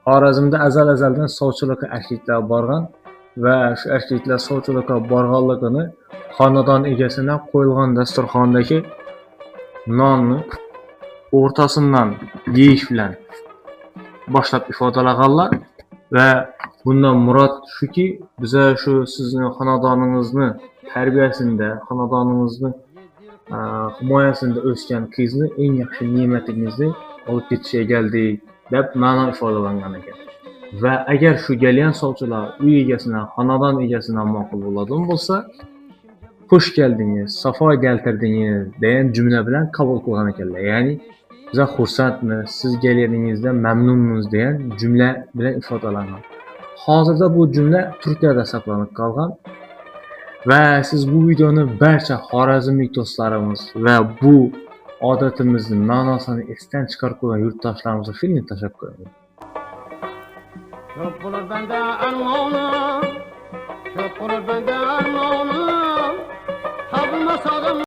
Xorazmda azaldan sovchilikka erkaklar borgan va shu erkaklar sovchilikka borganligini xonadon egasidan qo'yilgan dasturxondagi nonni o'rtasidan yeyish bilan boshlab ifodalaganlar va bundan murod shuki, biza shu sizni xonadoningizni tarbiyasida, xonadoningizni himoyasida o'sgan qizni eng yaxshi ne'matingizni olib ketishga keldik deb ma'no ifodalangan ekan. Va agar shu kelgan sovchilar uy egasidan, xonadon egasidan ma'qul bo'ladigan bo'lsa, xush keldingiz, safo keltirdingiz degan jumla bilan qabul qilgan ekanlar. Ya'ni biza xursandmiz, siz kelganingizdan mamnunmiz degan jumla bilan ifodalangan. Hozirda bu jumla Turkiyada saqlanib qolgan va siz bu videoni barcha xorazmlik do'stlarimiz va bu odatimizning ma'nosini esdan chiqarib qo'ygan yurtdoshlarimizga shunday tashakkur qilaman. Çok olur bende armağanım, çok olur bende